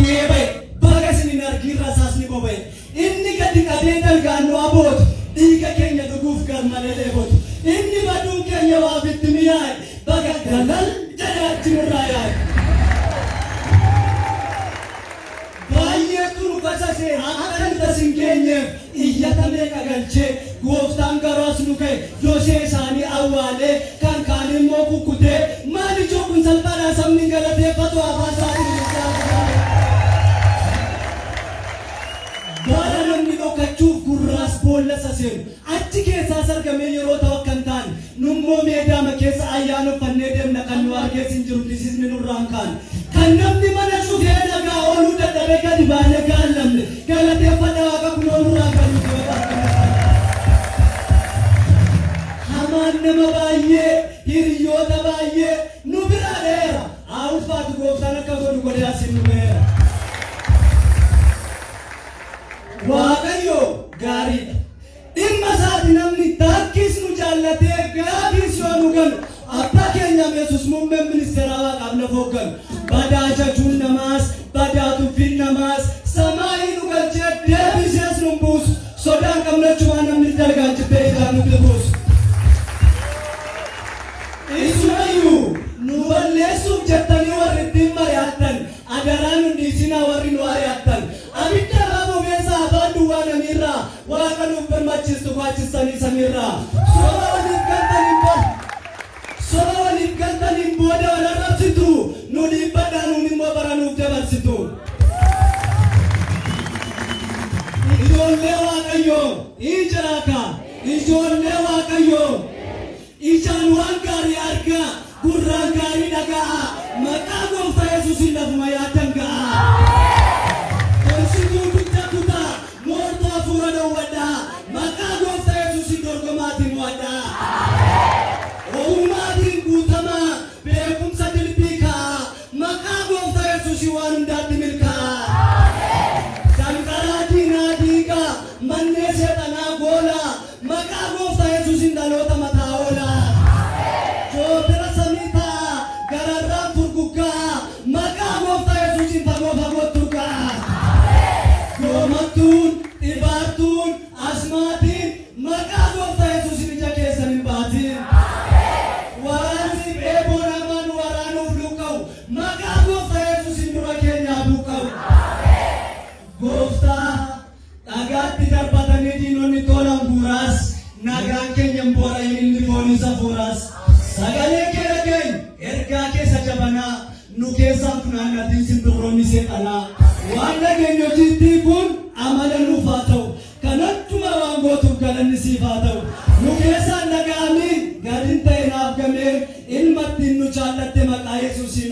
bu'ee baga isin argin rasaasni qophe inni gadi qabee dalgaan nu aboot dhiiga keenya dhuguuf garmalee dheebotu inni baduun keenya waa bitti mi'aaye baga galal jedhaachi nurraa yaa'e baay'ee turu qasasee akka intasin keenyeef iyyatamee qagalchee gooftaan garaas nu ka'e yoosee isaanii awwaalee kan kaan immoo kukkutee maal ijoo kun salphaadhaa sabni galateeffatu afaan isaatiin bara namni dhokachuuf gurraas boolla saseenu achi keessaa sargamee yeroo ta'u akka hin taane nummoo meedaama keessa ayyaana uffannee deemna kan nu argeessin jiru disisni nurraan kaan kan namni mana shufee nagaa ooluu dadhabee gadi baanee gaallamne galateeffadhaa waaqa kunoo nurraa kan nuti hamaan nama baay'ee hiriyoota baay'ee nu bira dheera haa ulfaatu gooftaan akka godhu godhee asin nu beera waaqayyo gaariidha dhimma isaati namni takkis nu jaallatee gaafis yoo nu galu abbaa keenya yesus muummeen ministeeraa waaqaaf na fogganu badaa jajuun namaas badaa tuffiin namaas samaayii nu galchee deebisees nu buusu sodaan qabnachumaa namni dalgaan jibbee idaan nutti buusu isumayyuu nu balleessuuf jettanii warri ittiin mari'attan adaraan hundi isinaa warri nu ari'attan abidda raafoomeessa afaan duwwaa namiirraa waaqa nuuf birmachiistu kwaachistanii samiirraa soba waliif galtaniin booda wal arrabsitu nu dhiibbadhaa nuun immoo baranuuf dabarsitu ijoollee waaqayyoo ijaaka ijoollee waaqayyoo ijaan waan gaarii argaa gurraan gaarii dhaga'a maqaa gooftaa yesuusin lafuma yaaddan ga'a Konsituu dugda kutaa moortuu hafuura dhowwadhaa maqaa gooftaa yesuusin dorgomaatiin wadhaa ogummaatiin guutamaa beekumsa dilbii ka'a maqaa gooftaa yesuusin waan hundaatti milkaa'a danqaraa diinaa diigaa mannee seexanaa goolaa maqaa gooftaa yesuusin dhaloota mataa oolaa joobira samii ta'a gararraan furguggaa maqaa gooftaa yesuusin fagoo fagoo turgaa Gomatun, ibatun, asmatin, maqaa gooftaa yesuusin ija keessan hin baatin. Waraansi eebonaman waraanuuf luqqa'u, maqaa gooftaa yesuusin dura keenyaa buqqa'u. Gooftaa dhagaatti darbatanii diinonni tolan buuraas, nagaan keenyan boora'in inni fooniin safuuraas. Sagalee kee dhaga'i, ergaa keessa jabanaa, nu keessaan funaannatiin simbirroonni seexanaa. Waan dhageenyo jittii kun amala nuuf haa ta'u kanachuma waan gootuuf galanni siif haa ta'u nu keessaan dhaga'amiin gadiin ta'e naaf gamee ilma ittiin nu jaallatte maqaa yesuusiin